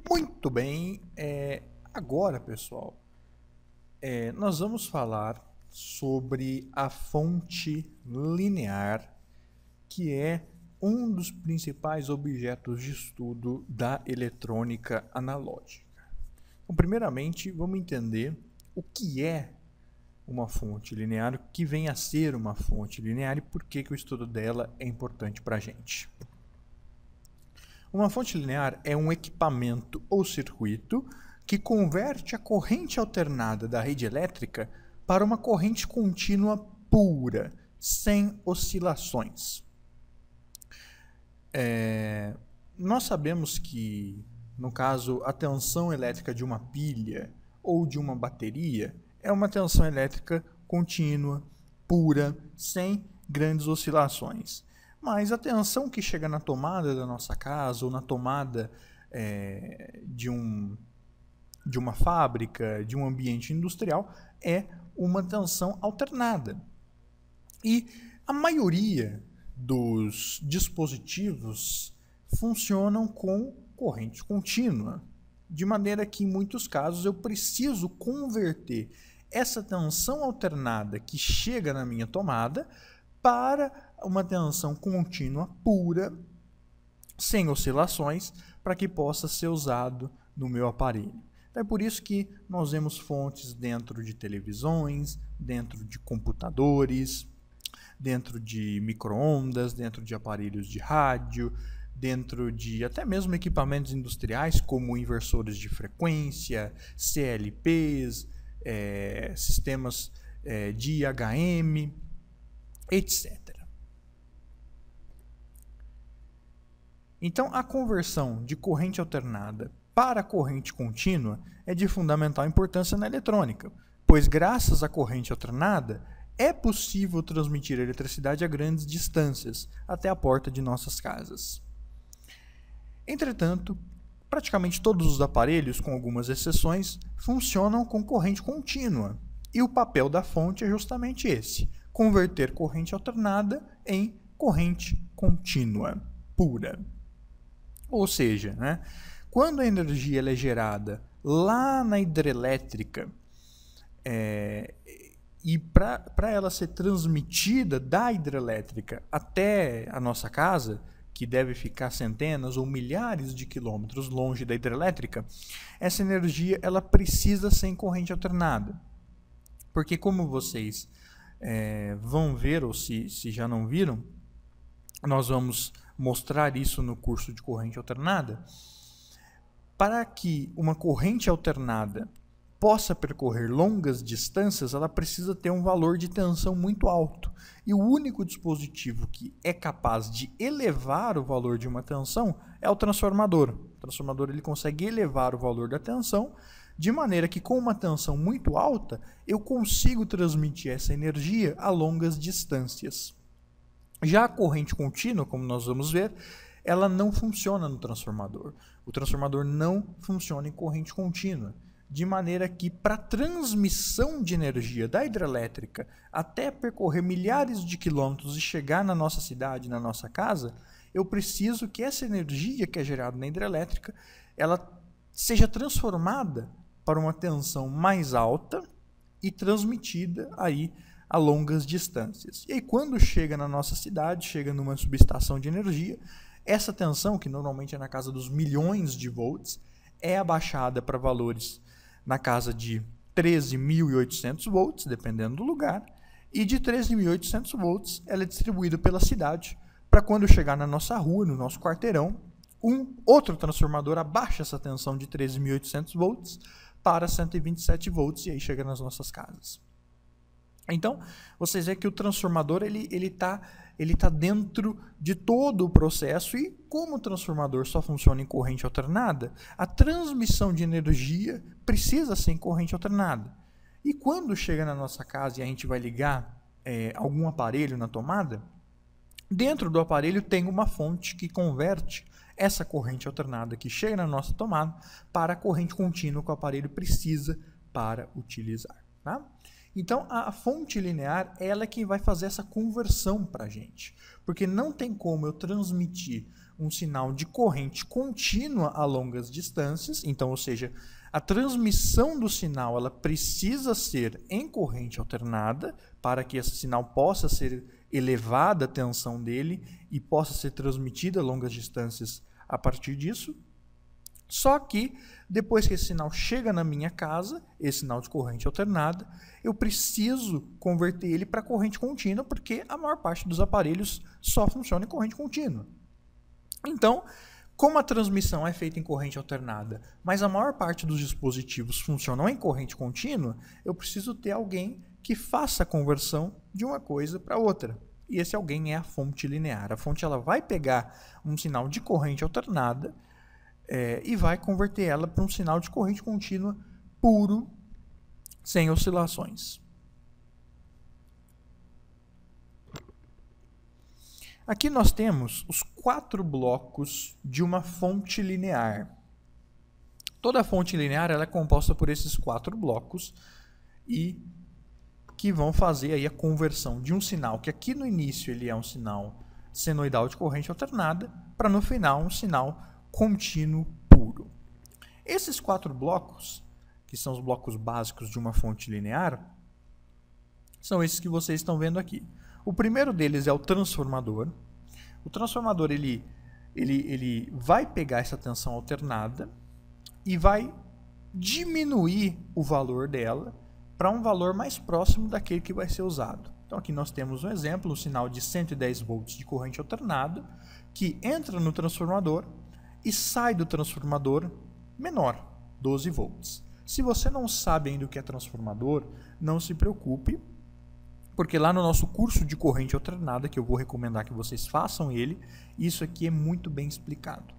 Muito bem, agora pessoal, nós vamos falar sobre a fonte linear, que é um dos principais objetos de estudo da eletrônica analógica. Então, primeiramente, vamos entender o que é uma fonte linear, o que vem a ser uma fonte linear e por que o estudo dela é importante para a gente. Uma fonte linear é um equipamento ou circuito que converte a corrente alternada da rede elétrica para uma corrente contínua pura, sem oscilações. Nós sabemos que, no caso, a tensão elétrica de uma pilha ou de uma bateria é uma tensão elétrica contínua, pura, sem grandes oscilações. Mas a tensão que chega na tomada da nossa casa ou na tomada de uma fábrica, de um ambiente industrial, é uma tensão alternada. E a maioria dos dispositivos funcionam com corrente contínua, de maneira que em muitos casos eu preciso converter essa tensão alternada que chega na minha tomada para uma tensão contínua pura, sem oscilações, para que possa ser usado no meu aparelho. É por isso que nós vemos fontes dentro de televisões, dentro de computadores, dentro de micro-ondas, dentro de aparelhos de rádio, dentro de até mesmo equipamentos industriais como inversores de frequência, CLPs, sistemas de IHM, etc. Então, a conversão de corrente alternada para corrente contínua é de fundamental importância na eletrônica, pois graças à corrente alternada é possível transmitir eletricidade a grandes distâncias, até a porta de nossas casas. Entretanto, praticamente todos os aparelhos, com algumas exceções, funcionam com corrente contínua, e o papel da fonte é justamente esse: converter corrente alternada em corrente contínua, pura. Ou seja, quando a energia é gerada lá na hidrelétrica, e para ela ser transmitida da hidrelétrica até a nossa casa, que deve ficar centenas ou milhares de quilômetros longe da hidrelétrica, essa energia ela precisa ser em corrente alternada. Porque como vocês vão ver, ou se já não viram, nós vamos mostrar isso no curso de corrente alternada. Para que uma corrente alternada possa percorrer longas distâncias, ela precisa ter um valor de tensão muito alto. E o único dispositivo que é capaz de elevar o valor de uma tensão é o transformador. O transformador ele consegue elevar o valor da tensão de maneira que, com uma tensão muito alta, eu consigo transmitir essa energia a longas distâncias. Já a corrente contínua, como nós vamos ver, ela não funciona no transformador. O transformador não funciona em corrente contínua, de maneira que, para a transmissão de energia da hidrelétrica até percorrer milhares de quilômetros e chegar na nossa cidade, na nossa casa, eu preciso que essa energia que é gerada na hidrelétrica, ela seja transformada para uma tensão mais alta e transmitida aí a longas distâncias. E aí, quando chega na nossa cidade, chega numa subestação de energia, essa tensão, que normalmente é na casa dos milhões de volts, é abaixada para valores na casa de 13.800 volts, dependendo do lugar, e de 13.800 volts ela é distribuída pela cidade para quando chegar na nossa rua, no nosso quarteirão, um outro transformador abaixa essa tensão de 13.800 volts para 127 volts e aí chega nas nossas casas. Então, vocês veem que o transformador ele tá dentro de todo o processo, e como o transformador só funciona em corrente alternada, a transmissão de energia precisa ser em corrente alternada. E quando chega na nossa casa e a gente vai ligar algum aparelho na tomada, dentro do aparelho tem uma fonte que converte essa corrente alternada que chega na nossa tomada para a corrente contínua que o aparelho precisa para utilizar. Tá? Então, a fonte linear, ela é quem vai fazer essa conversão para a gente. Porque não tem como eu transmitir um sinal de corrente contínua a longas distâncias, então, ou seja, a transmissão do sinal ela precisa ser em corrente alternada para que esse sinal possa ser elevada a tensão dele e possa ser transmitida a longas distâncias a partir disso. Só que, depois que esse sinal chega na minha casa, esse sinal de corrente alternada, eu preciso converter ele para corrente contínua, porque a maior parte dos aparelhos só funciona em corrente contínua. Então, como a transmissão é feita em corrente alternada, mas a maior parte dos dispositivos funcionam em corrente contínua, eu preciso ter alguém que faça a conversão de uma coisa para outra. E esse alguém é a fonte linear. A fonte ela vai pegar um sinal de corrente alternada e vai converter ela para um sinal de corrente contínua puro, sem oscilações. Aqui nós temos os 4 blocos de uma fonte linear. Toda fonte linear ela é composta por esses 4 blocos e que vão fazer aí a conversão de um sinal que aqui no início ele é um sinal senoidal de corrente alternada para no final um sinal contínuo puro. Esses 4 blocos, que são os blocos básicos de uma fonte linear, são esses que vocês estão vendo aqui. O primeiro deles é o transformador. O transformador ele vai pegar essa tensão alternada e vai diminuir o valor dela para um valor mais próximo daquele que vai ser usado. Então aqui nós temos um exemplo, um sinal de 110 volts de corrente alternada que entra no transformador e sai do transformador menor, 12 volts. Se você não sabe ainda o que é transformador, não se preocupe, porque lá no nosso curso de corrente alternada, que eu vou recomendar que vocês façam ele, isso aqui é muito bem explicado.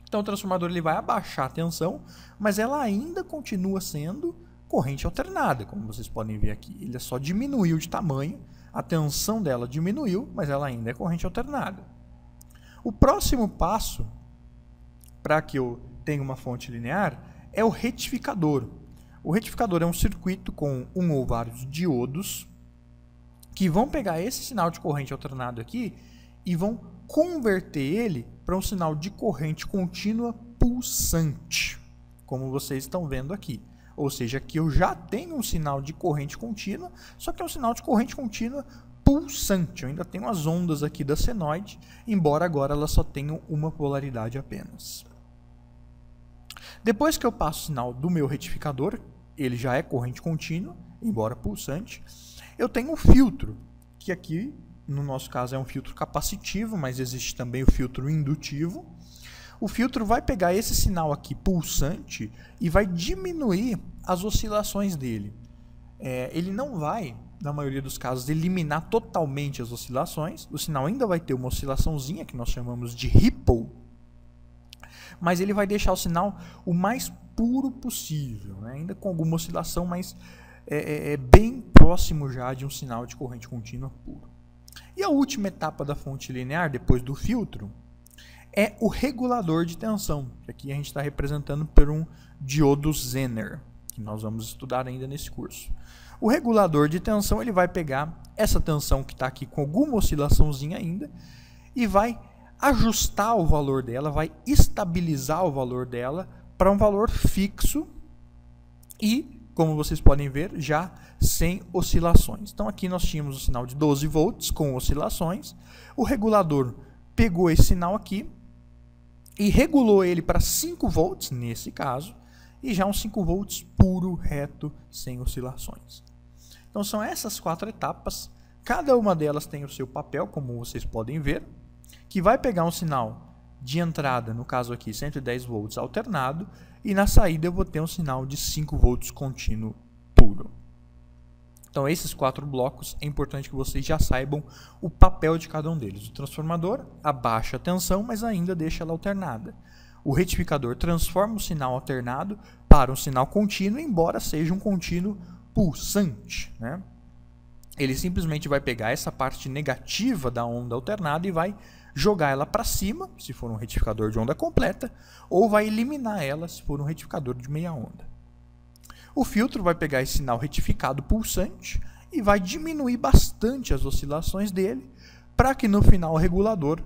Então o transformador ele vai abaixar a tensão, mas ela ainda continua sendo corrente alternada, como vocês podem ver aqui. Ele só diminuiu de tamanho, a tensão dela diminuiu, mas ela ainda é corrente alternada. O próximo passo para que eu tenha uma fonte linear é o retificador. O retificador é um circuito com um ou vários diodos que vão pegar esse sinal de corrente alternado aqui e vão converter ele para um sinal de corrente contínua pulsante, como vocês estão vendo aqui. Ou seja, aqui eu já tenho um sinal de corrente contínua, só que é um sinal de corrente contínua pulsante. Eu ainda tenho as ondas aqui da senoide, embora agora elas só tenham uma polaridade apenas. Depois que eu passo o sinal do meu retificador, ele já é corrente contínua, embora pulsante, eu tenho um filtro, que aqui, no nosso caso, é um filtro capacitivo, mas existe também o filtro indutivo. O filtro vai pegar esse sinal aqui pulsante e vai diminuir as oscilações dele. Ele não vai, na maioria dos casos, eliminar totalmente as oscilações. O sinal ainda vai ter uma oscilaçãozinha, que nós chamamos de ripple, mas ele vai deixar o sinal o mais puro possível, né? Ainda com alguma oscilação, mas bem próximo já de um sinal de corrente contínua puro. E a última etapa da fonte linear, depois do filtro, é o regulador de tensão, que aqui a gente está representando por um diodo Zener, que nós vamos estudar ainda nesse curso. O regulador de tensão ele vai pegar essa tensão que está aqui com alguma oscilaçãozinha ainda e vai ajustar o valor dela, vai estabilizar o valor dela para um valor fixo e, como vocês podem ver, já sem oscilações. Então aqui nós tínhamos o sinal de 12 volts com oscilações. O regulador pegou esse sinal aqui e regulou ele para 5 volts, nesse caso, e já um 5 volts puro, reto, sem oscilações. Então são essas 4 etapas, cada uma delas tem o seu papel, como vocês podem ver, que vai pegar um sinal de entrada, no caso aqui 110 volts alternado, e na saída eu vou ter um sinal de 5 volts contínuo puro. Então esses 4 blocos é importante que vocês já saibam o papel de cada um deles. O transformador abaixa a tensão, mas ainda deixa ela alternada. O retificador transforma o sinal alternado para um sinal contínuo, embora seja um contínuo pulsante, né? Ele simplesmente vai pegar essa parte negativa da onda alternada e vai jogar ela para cima, se for um retificador de onda completa, ou vai eliminar ela, se for um retificador de meia onda. O filtro vai pegar esse sinal retificado pulsante e vai diminuir bastante as oscilações dele, para que no final o regulador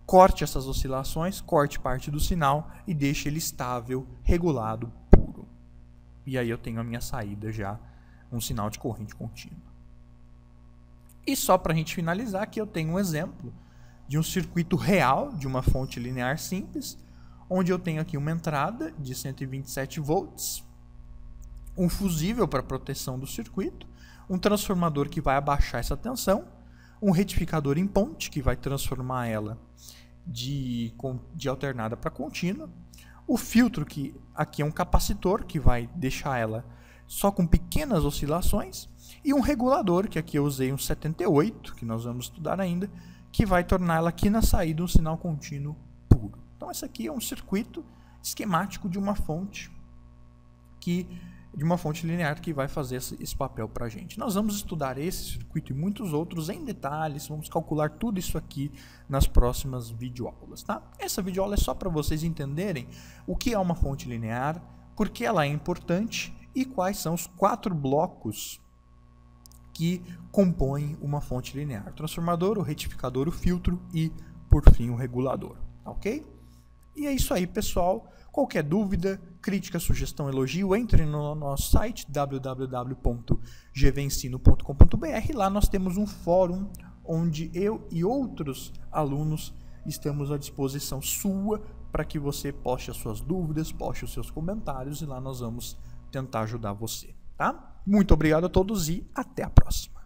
corte essas oscilações, corte parte do sinal e deixe ele estável, regulado, puro. E aí eu tenho a minha saída já, um sinal de corrente contínua. E só para a gente finalizar, aqui eu tenho um exemplo de um circuito real de uma fonte linear simples, onde eu tenho aqui uma entrada de 127 volts, um fusível para proteção do circuito, um transformador que vai abaixar essa tensão, um retificador em ponte que vai transformar ela de alternada para contínua, o filtro que aqui é um capacitor que vai deixar ela só com pequenas oscilações, e um regulador que aqui eu usei um 78, que nós vamos estudar ainda, que vai tornar ela aqui na saída um sinal contínuo puro. Então esse aqui é um circuito esquemático de uma fonte linear que vai fazer esse papel para a gente. Nós vamos estudar esse circuito e muitos outros em detalhes, vamos calcular tudo isso aqui nas próximas videoaulas, tá? Essa videoaula é só para vocês entenderem o que é uma fonte linear, por que ela é importante e quais são os 4 blocos que compõem uma fonte linear: o transformador, o retificador, o filtro e, por fim, o regulador, ok? E é isso aí, pessoal. Qualquer dúvida, crítica, sugestão, elogio, entre no nosso site www.gvensino.com.br. Lá nós temos um fórum onde eu e outros alunos estamos à disposição sua para que você poste as suas dúvidas, poste os seus comentários e lá nós vamos tentar ajudar você, tá? Muito obrigado a todos e até a próxima.